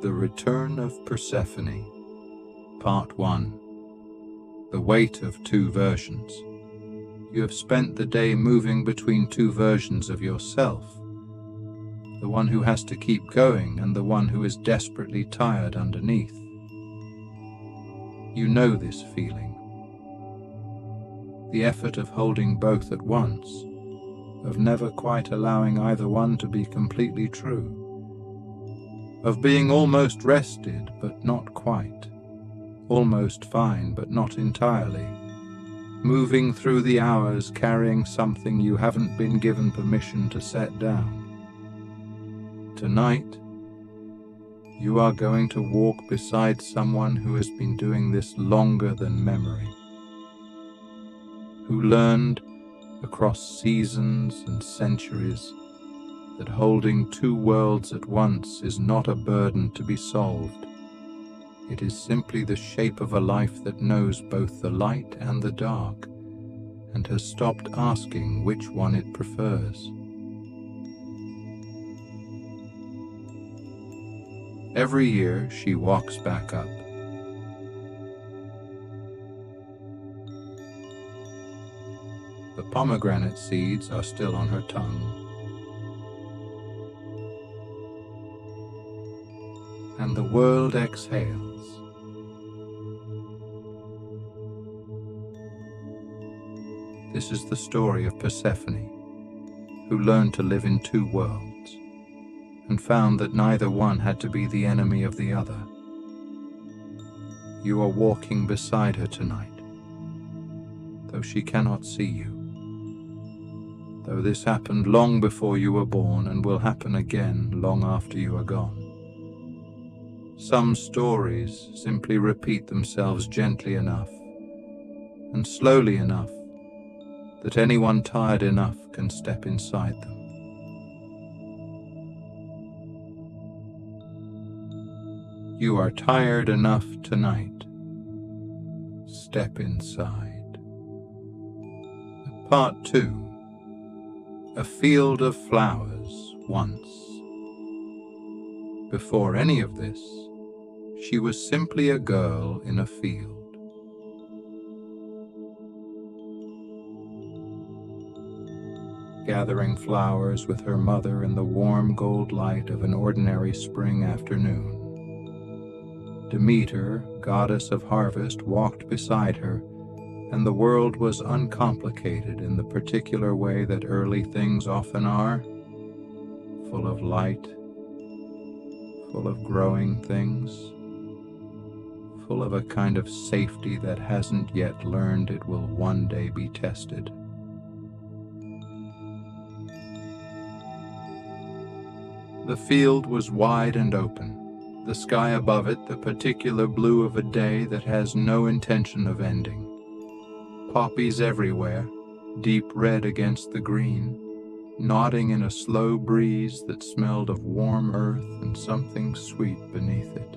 The Return of Persephone, Part 1. The Weight of Two Versions. You have spent the day moving between two versions of yourself, the one who has to keep going and the one who is desperately tired underneath. You know this feeling. The effort of holding both at once, of never quite allowing either one to be completely true, of being almost rested but not quite, almost fine but not entirely, moving through the hours carrying something you haven't been given permission to set down. Tonight, you are going to walk beside someone who has been doing this longer than memory, who learned across seasons and centuries that holding two worlds at once is not a burden to be solved. It is simply the shape of a life that knows both the light and the dark, and has stopped asking which one it prefers. Every year she walks back up. The pomegranate seeds are still on her tongue, and the world exhales. This is the story of Persephone, who learned to live in two worlds, and found that neither one had to be the enemy of the other. You are walking beside her tonight, though she cannot see you, though this happened long before you were born and will happen again long after you are gone. Some stories simply repeat themselves gently enough and slowly enough that anyone tired enough can step inside them. You are tired enough tonight. Step inside. Part 2. A field of flowers once. Before any of this, she was simply a girl in a field. Gathering flowers with her mother in the warm gold light of an ordinary spring afternoon. Demeter, goddess of harvest, walked beside her, and the world was uncomplicated in the particular way that early things often are, full of light, full of growing things, full of a kind of safety that hasn't yet learned it will one day be tested. The field was wide and open, the sky above it the particular blue of a day that has no intention of ending. Poppies everywhere, deep red against the green, nodding in a slow breeze that smelled of warm earth and something sweet beneath it.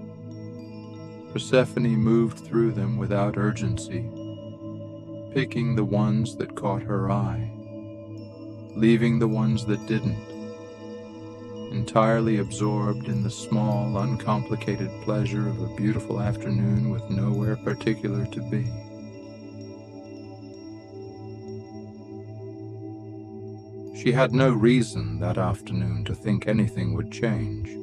Persephone moved through them without urgency, picking the ones that caught her eye, leaving the ones that didn't, entirely absorbed in the small, uncomplicated pleasure of a beautiful afternoon with nowhere particular to be. She had no reason that afternoon to think anything would change.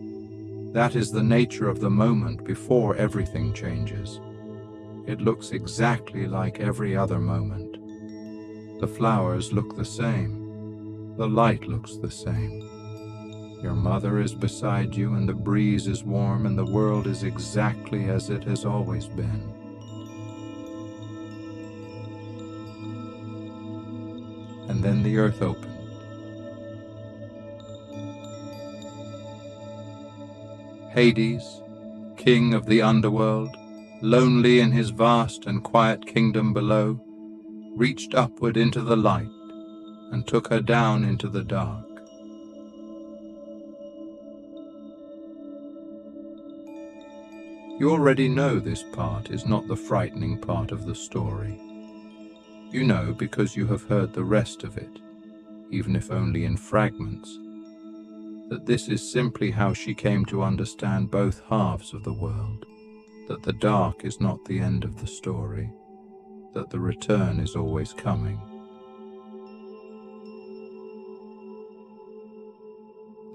That is the nature of the moment before everything changes. It looks exactly like every other moment. The flowers look the same. The light looks the same. Your mother is beside you, and the breeze is warm, and the world is exactly as it has always been. And then the earth opened. Hades, king of the underworld, lonely in his vast and quiet kingdom below, reached upward into the light and took her down into the dark. You already know this part is not the frightening part of the story. You know because you have heard the rest of it, even if only in fragments, that this is simply how she came to understand both halves of the world, that the dark is not the end of the story, that the return is always coming.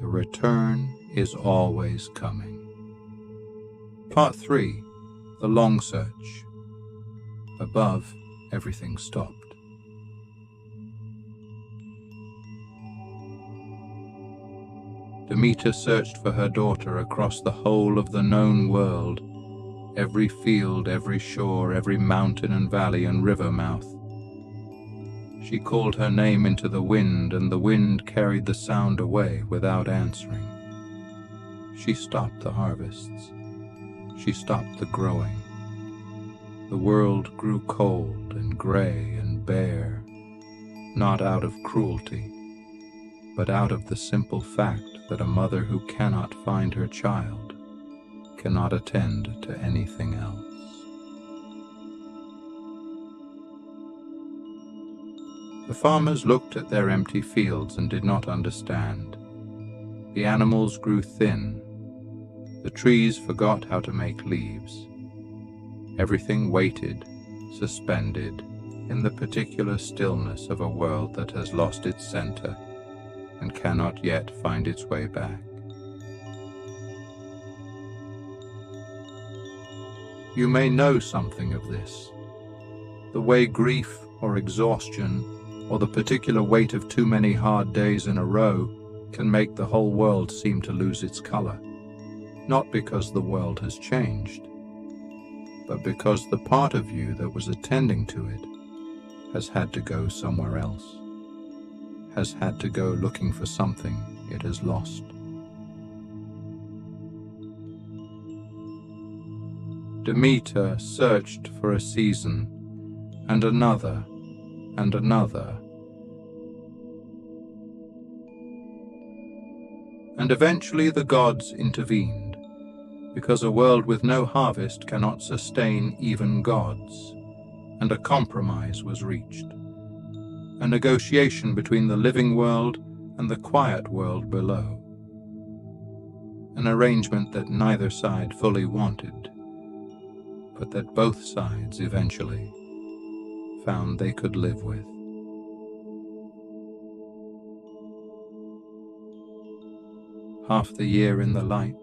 The return is always coming. Part 3. The Long Search. Above, everything stopped. Demeter searched for her daughter across the whole of the known world, every field, every shore, every mountain and valley and river mouth. She called her name into the wind, and the wind carried the sound away without answering. She stopped the harvests. She stopped the growing. The world grew cold and gray and bare, not out of cruelty, but out of the simple fact that a mother who cannot find her child cannot attend to anything else. The farmers looked at their empty fields and did not understand. The animals grew thin. The trees forgot how to make leaves. Everything waited, suspended, in the particular stillness of a world that has lost its center and cannot yet find its way back. You may know something of this, the way grief or exhaustion or the particular weight of too many hard days in a row can make the whole world seem to lose its color, not because the world has changed, but because the part of you that was attending to it has had to go somewhere else, has had to go looking for something it has lost. Demeter searched for a season, and another, and another. And eventually the gods intervened, because a world with no harvest cannot sustain even gods, and a compromise was reached, a negotiation between the living world and the quiet world below, an arrangement that neither side fully wanted, but that both sides eventually found they could live with. Half the year in the light,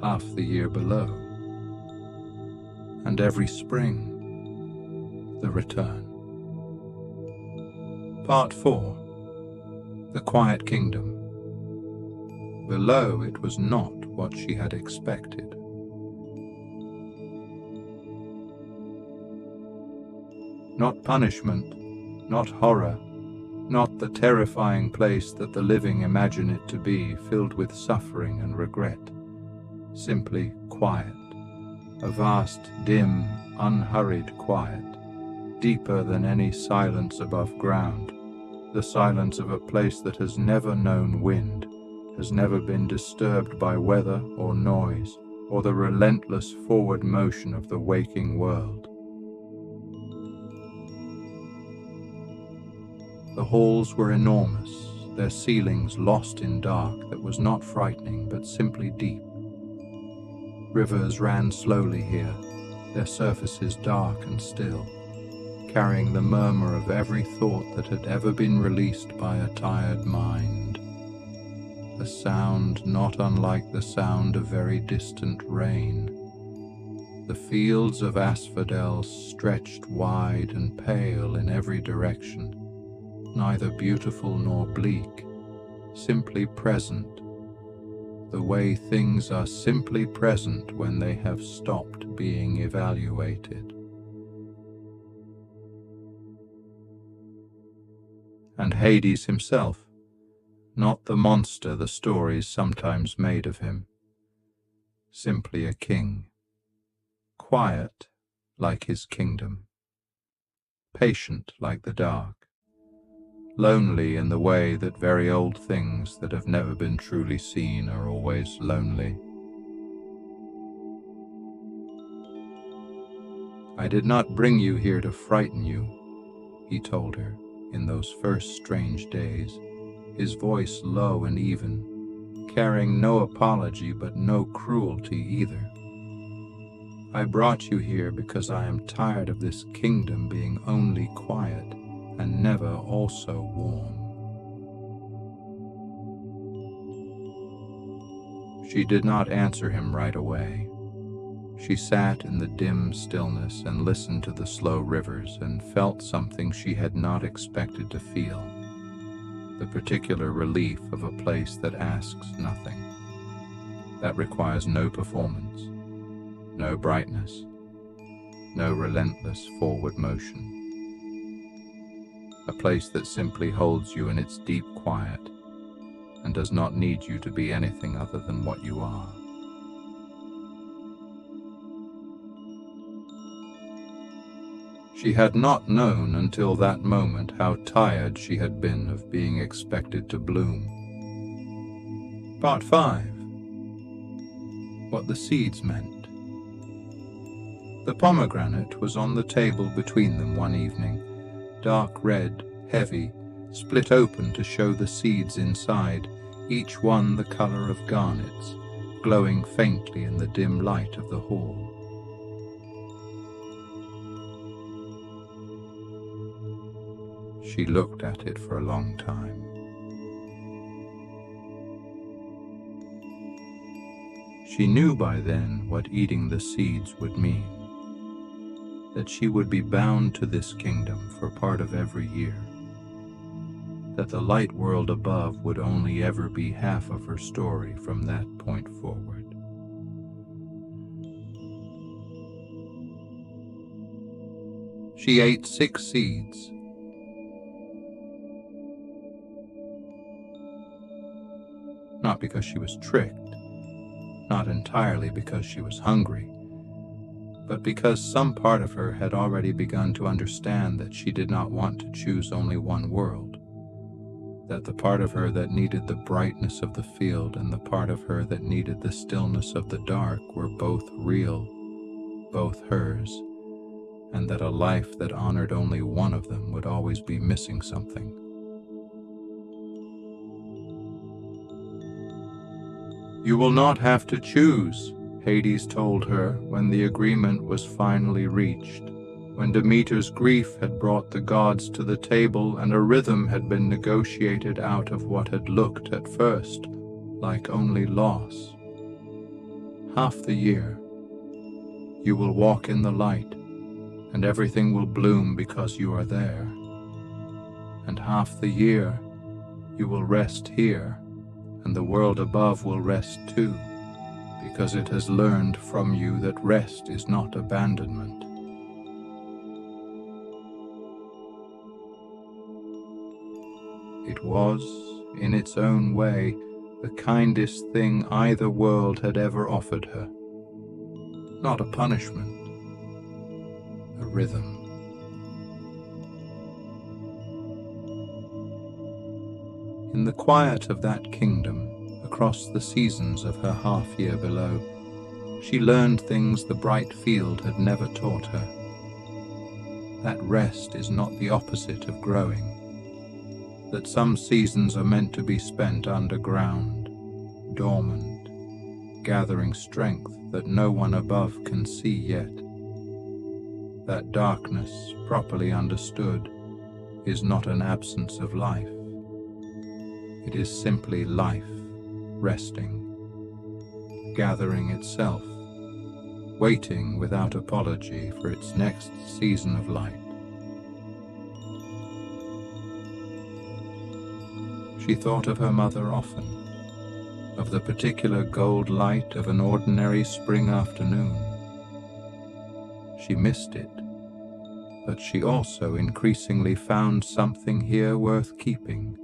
half the year below, and every spring, the return. Part 4. The Quiet Kingdom. Below, it was not what she had expected. Not punishment, not horror, not the terrifying place that the living imagine it to be, filled with suffering and regret. Simply quiet, a vast, dim, unhurried quiet, deeper than any silence above ground, the silence of a place that has never known wind, has never been disturbed by weather or noise, or the relentless forward motion of the waking world. The halls were enormous, their ceilings lost in dark that was not frightening but simply deep. Rivers ran slowly here, their surfaces dark and still, carrying the murmur of every thought that had ever been released by a tired mind. A sound not unlike the sound of very distant rain. The fields of asphodel stretched wide and pale in every direction, neither beautiful nor bleak, simply present, the way things are simply present when they have stopped being evaluated. And Hades himself, not the monster the stories sometimes made of him, simply a king, quiet like his kingdom, patient like the dark, lonely in the way that very old things that have never been truly seen are always lonely. I did not bring you here to frighten you, he told her in those first strange days, his voice low and even, carrying no apology but no cruelty either. I brought you here because I am tired of this kingdom being only quiet and never also warm. She did not answer him right away. She sat in the dim stillness and listened to the slow rivers and felt something she had not expected to feel, the particular relief of a place that asks nothing, that requires no performance, no brightness, no relentless forward motion. A place that simply holds you in its deep quiet and does not need you to be anything other than what you are. She had not known until that moment how tired she had been of being expected to bloom. Part 5. What the seeds meant. The pomegranate was on the table between them one evening, dark red, heavy, split open to show the seeds inside, each one the color of garnets, glowing faintly in the dim light of the hall. She looked at it for a long time. She knew by then what eating the seeds would mean, that she would be bound to this kingdom for part of every year, that the light world above would only ever be half of her story from that point forward. She ate 6 seeds. Not because she was tricked, not entirely because she was hungry, but because some part of her had already begun to understand that she did not want to choose only one world, that the part of her that needed the brightness of the field and the part of her that needed the stillness of the dark were both real, both hers, and that a life that honored only one of them would always be missing something. You will not have to choose, Hades told her when the agreement was finally reached, when Demeter's grief had brought the gods to the table and a rhythm had been negotiated out of what had looked at first like only loss. Half the year, you will walk in the light, and everything will bloom because you are there. And half the year, you will rest here, and the world above will rest too, because it has learned from you that rest is not abandonment. It was, in its own way, the kindest thing either world had ever offered her. Not a punishment, a rhythm. In the quiet of that kingdom, across the seasons of her half-year below, she learned things the bright field had never taught her. That rest is not the opposite of growing, that some seasons are meant to be spent underground, dormant, gathering strength that no one above can see yet. That darkness, properly understood, is not an absence of life. It is simply life, resting, gathering itself, waiting without apology for its next season of light. She thought of her mother often, of the particular gold light of an ordinary spring afternoon. She missed it, but she also increasingly found something here worth keeping,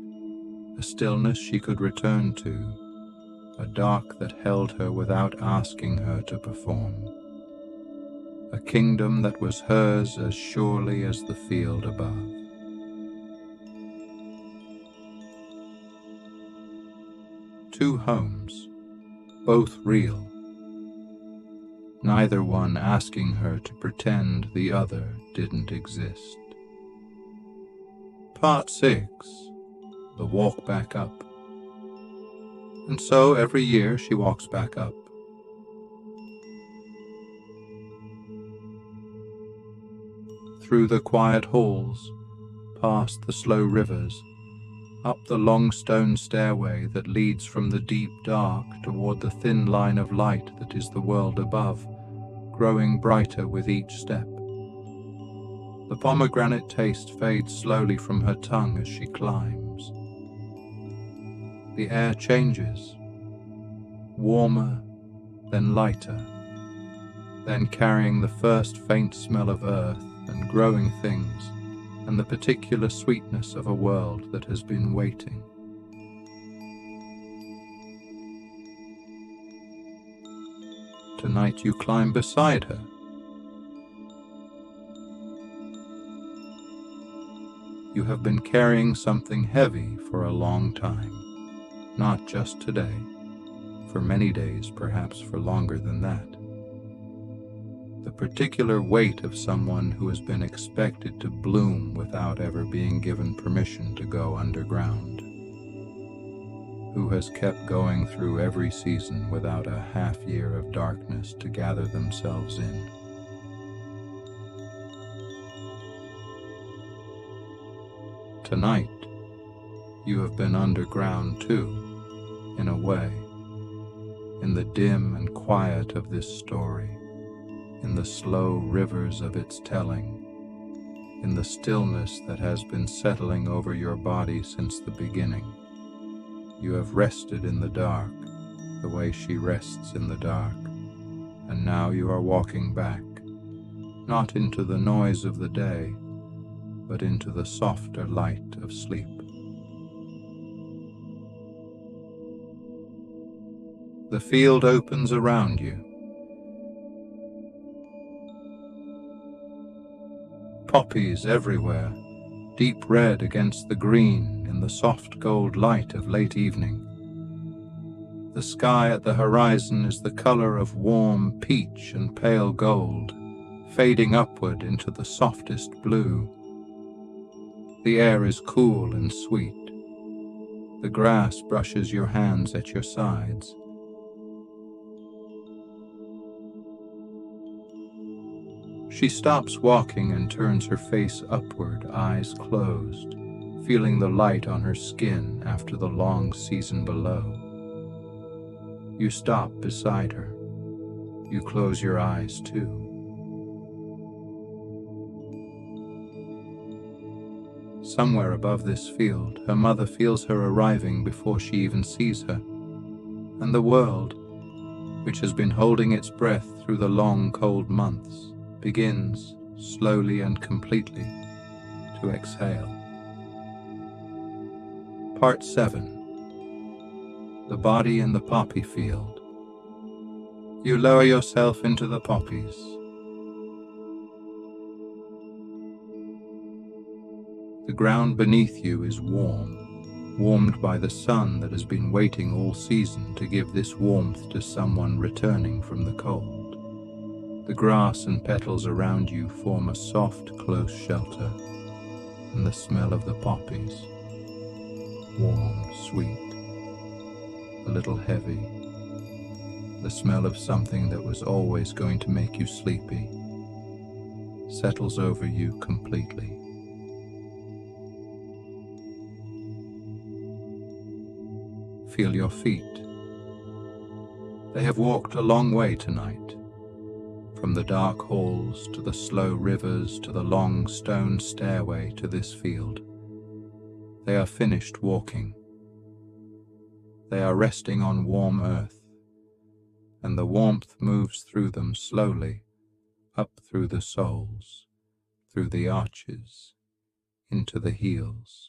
a stillness she could return to, a dark that held her without asking her to perform, a kingdom that was hers as surely as the field above. Two homes, both real, neither one asking her to pretend the other didn't exist. Part 6. The Walk Back Up. And so every year she walks back up. Through the quiet halls, past the slow rivers, up the long stone stairway that leads from the deep dark toward the thin line of light that is the world above, growing brighter with each step. The pomegranate taste fades slowly from her tongue as she climbs. The air changes, warmer, then lighter, then carrying the first faint smell of earth and growing things, and the particular sweetness of a world that has been waiting. Tonight you climb beside her. You have been carrying something heavy for a long time, not just today, for many days, perhaps for longer than that. The particular weight of someone who has been expected to bloom without ever being given permission to go underground, who has kept going through every season without a half year of darkness to gather themselves in. Tonight, you have been underground too, in a way, in the dim and quiet of this story, in the slow rivers of its telling, in the stillness that has been settling over your body since the beginning. You have rested in the dark, the way she rests in the dark, and now you are walking back, not into the noise of the day, but into the softer light of sleep. The field opens around you. Poppies everywhere, deep red against the green in the soft gold light of late evening. The sky at the horizon is the color of warm peach and pale gold, fading upward into the softest blue. The air is cool and sweet. The grass brushes your hands at your sides. She stops walking and turns her face upward, eyes closed, feeling the light on her skin after the long season below. You stop beside her. You close your eyes too. Somewhere above this field, her mother feels her arriving before she even sees her, and the world, which has been holding its breath through the long cold months, begins, slowly and completely, to exhale. Part 7. The body in the poppy field. You lower yourself into the poppies. The ground beneath you is warm, warmed by the sun that has been waiting all season to give this warmth to someone returning from the cold. The grass and petals around you form a soft, close shelter, and the smell of the poppies, warm, sweet, a little heavy, the smell of something that was always going to make you sleepy, settles over you completely. Feel your feet. They have walked a long way tonight, from the dark halls to the slow rivers to the long stone stairway to this field. They are finished walking. They are resting on warm earth, and the warmth moves through them slowly, up through the soles, through the arches, into the heels.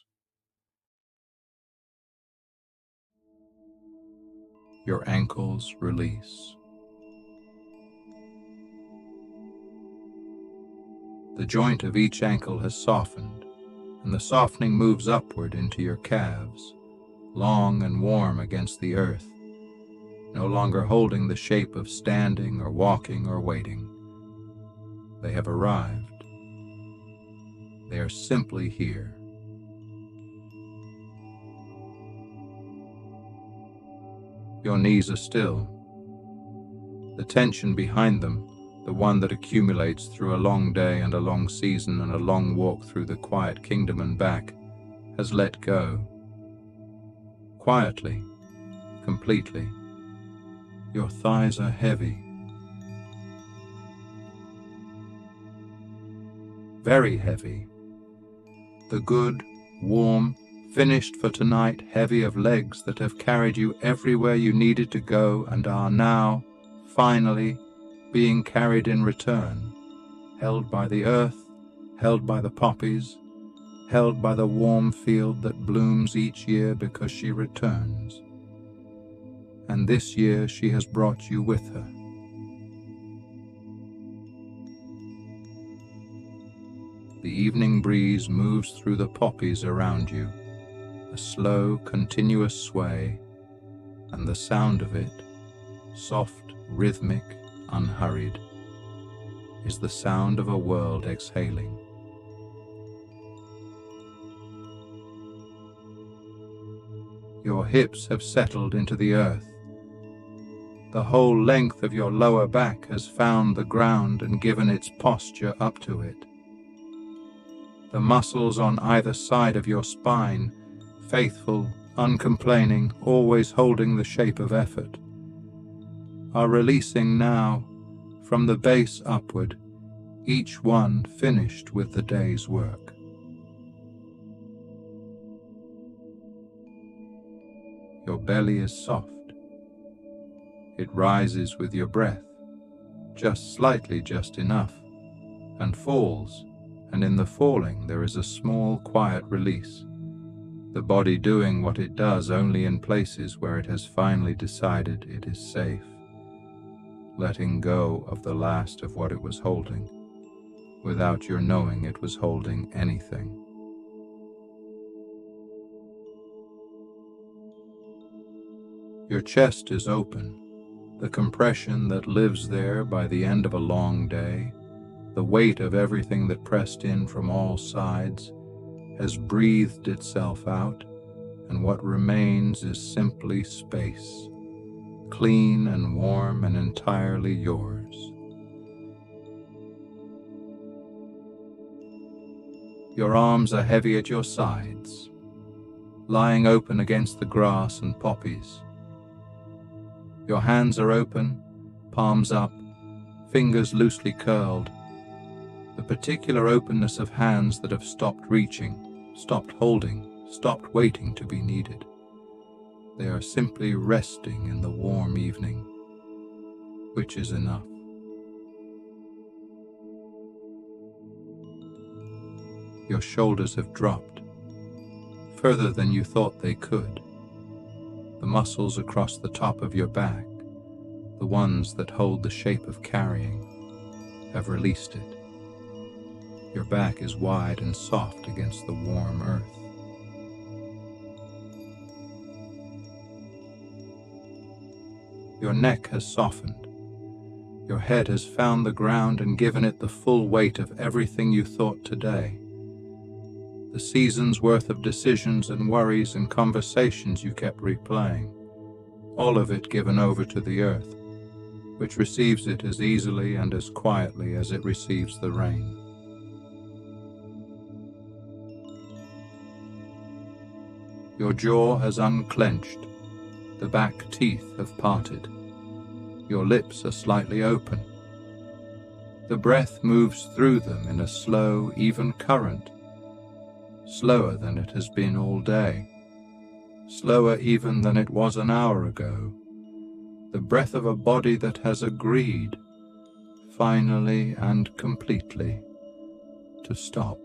Your ankles release. The joint of each ankle has softened, and the softening moves upward into your calves, long and warm against the earth, no longer holding the shape of standing or walking or waiting. They have arrived. They are simply here. Your knees are still. The tension behind them, the one that accumulates through a long day and a long season and a long walk through the quiet kingdom and back, has let go. Quietly, completely. Your thighs are heavy. Very heavy. The good, warm, finished for tonight heavy of legs that have carried you everywhere you needed to go and are now, finally, being carried in return, held by the earth, held by the poppies, held by the warm field that blooms each year because she returns. And this year she has brought you with her. The evening breeze moves through the poppies around you, a slow, continuous sway, and the sound of it, soft, rhythmic, unhurried, is the sound of a world exhaling. Your hips have settled into the earth. The whole length of your lower back has found the ground and given its posture up to it. The muscles on either side of your spine, faithful, uncomplaining, always holding the shape of effort, are releasing now, from the base upward, each one finished with the day's work. Your belly is soft. It rises with your breath, just slightly, just enough, and falls, and in the falling there is a small, quiet release, the body doing what it does only in places where it has finally decided it is safe, letting go of the last of what it was holding, without your knowing it was holding anything. Your chest is open, the compression that lives there by the end of a long day, the weight of everything that pressed in from all sides, has breathed itself out, and what remains is simply space, clean and warm and entirely yours. Your arms are heavy at your sides, lying open against the grass and poppies. Your hands are open, palms up, fingers loosely curled, the particular openness of hands that have stopped reaching, stopped holding, stopped waiting to be needed. They are simply resting in the warm evening, which is enough. Your shoulders have dropped, further than you thought they could. The muscles across the top of your back, the ones that hold the shape of carrying, have released it. Your back is wide and soft against the warm earth. Your neck has softened. Your head has found the ground and given it the full weight of everything you thought today. The season's worth of decisions and worries and conversations you kept replaying, all of it given over to the earth, which receives it as easily and as quietly as it receives the rain. Your jaw has unclenched, the back teeth have parted, your lips are slightly open. The breath moves through them in a slow, even current, slower than it has been all day, slower even than it was an hour ago, the breath of a body that has agreed, finally and completely, to stop.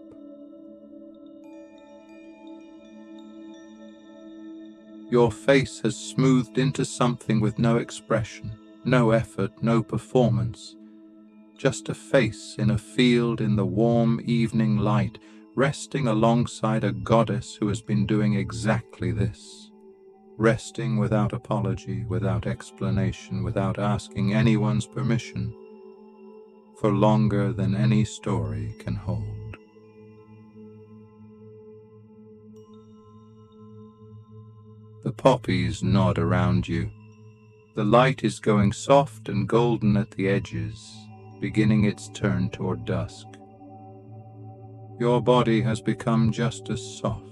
Your face has smoothed into something with no expression, no effort, no performance, just a face in a field in the warm evening light, resting alongside a goddess who has been doing exactly this, resting without apology, without explanation, without asking anyone's permission, for longer than any story can hold. The poppies nod around you, The light is going soft and golden at the edges, beginning its turn toward dusk. Your body has become just as soft,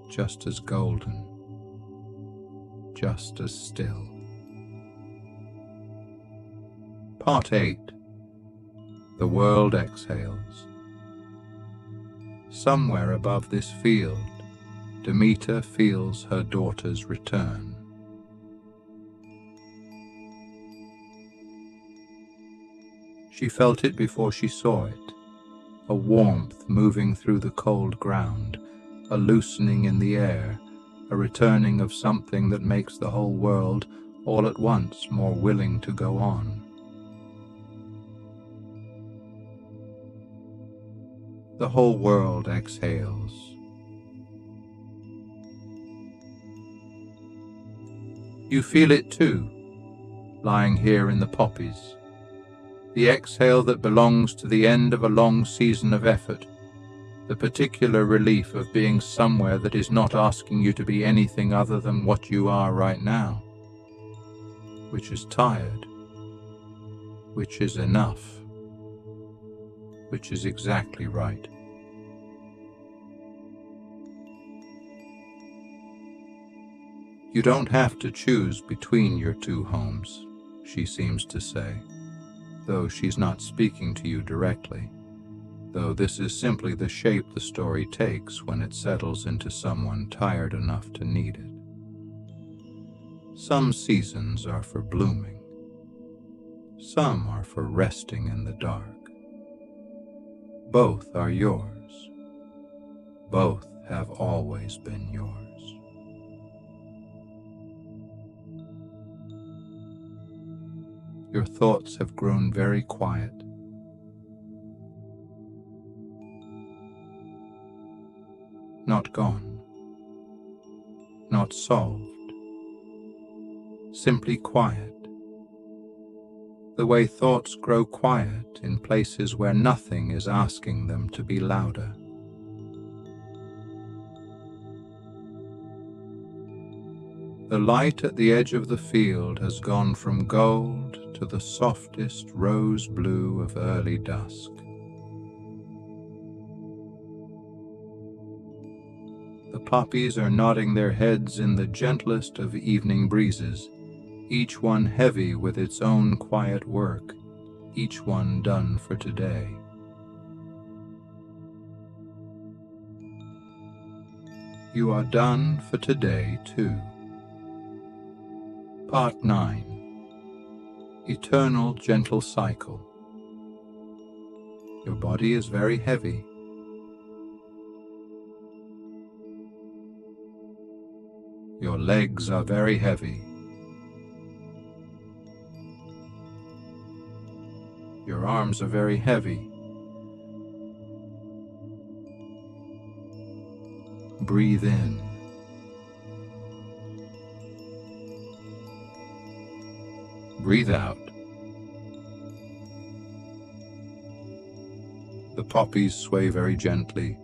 just as golden, just as still. Part 8. The world exhales. Somewhere above this field, Demeter feels her daughter's return. She felt it before she saw it, a warmth moving through the cold ground, a loosening in the air, a returning of something that makes the whole world all at once more willing to go on. The whole world exhales. You feel it too, lying here in the poppies. The exhale that belongs to the end of a long season of effort, the particular relief of being somewhere that is not asking you to be anything other than what you are right now, which is tired, which is enough, which is exactly right. You don't have to choose between your two homes, she seems to say, though she's not speaking to you directly, though this is simply the shape the story takes when it settles into someone tired enough to need it. Some seasons are for blooming. Some are for resting in the dark. Both are yours. Both have always been yours. Your thoughts have grown very quiet. Not gone. Not solved. Simply quiet. The way thoughts grow quiet in places where nothing is asking them to be louder. The light at the edge of the field has gone from gold to the softest rose blue of early dusk. The poppies are nodding their heads in the gentlest of evening breezes, each one heavy with its own quiet work, each one done for today. You are done for today too. Part 9. Eternal gentle cycle. Your body is very heavy. Your legs are very heavy. Your arms are very heavy. Breathe in. Breathe out. The poppies sway very gently.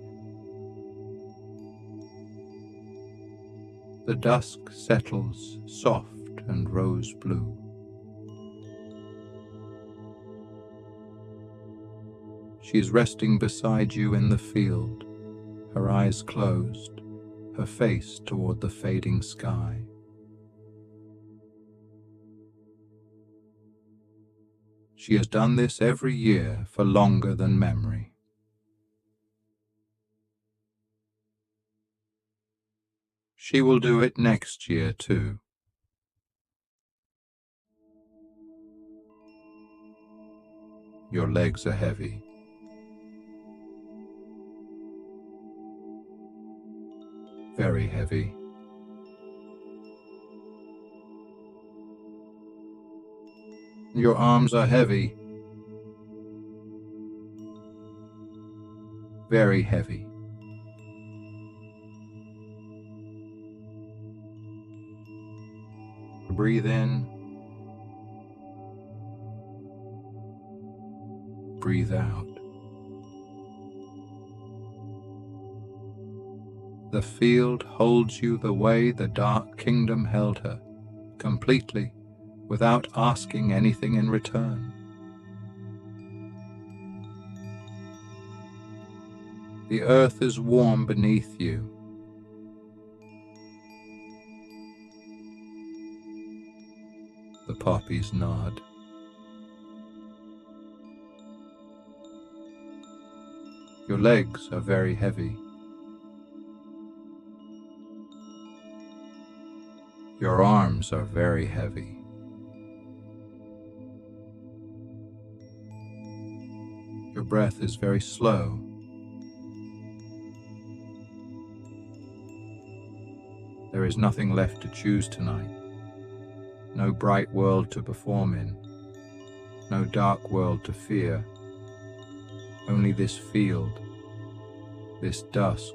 The dusk settles soft and rose blue. She is resting beside you in the field, her eyes closed, her face toward the fading sky. She has done this every year for longer than memory. She will do it next year too. Your legs are heavy. Very heavy. Your arms are heavy. Very heavy. Breathe in. Breathe out. The field holds you the way the dark kingdom held her, completely, without asking anything in return. The earth is warm beneath you. The poppies nod. Your legs are very heavy. Your arms are very heavy. Your breath is very slow. There is nothing left to choose tonight. No bright world to perform in. No dark world to fear. Only this field, this dusk,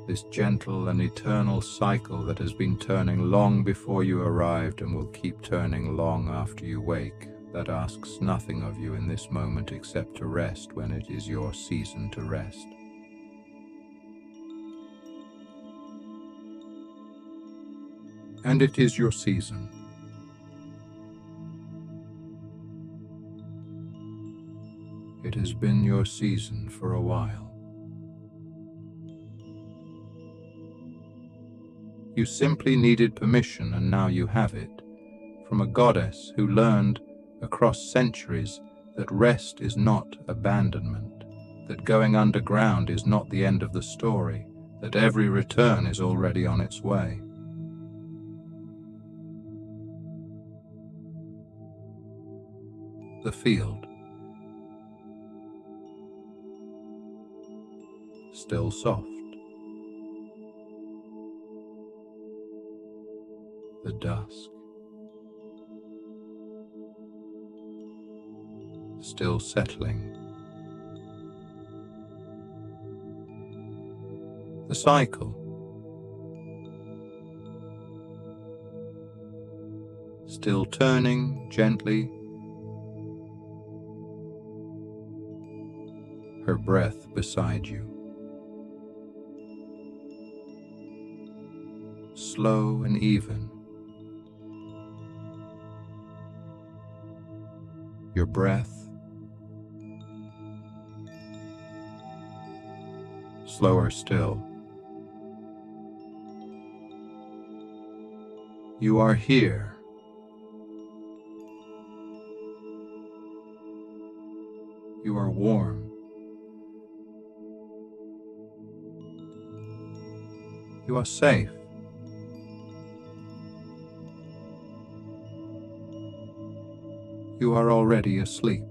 this gentle and eternal cycle that has been turning long before you arrived and will keep turning long after you wake, that asks nothing of you in this moment except to rest when it is your season to rest. And it is your season. It has been your season for a while. You simply needed permission, and now you have it, from a goddess who learned across centuries that rest is not abandonment, that going underground is not the end of the story, that every return is already on its way. The field. Still soft. The dusk. Still settling. The cycle. Still turning gently. Her breath beside you. Slow and even. Your breath. Slower still. You are here. You are warm. You are safe. You are already asleep.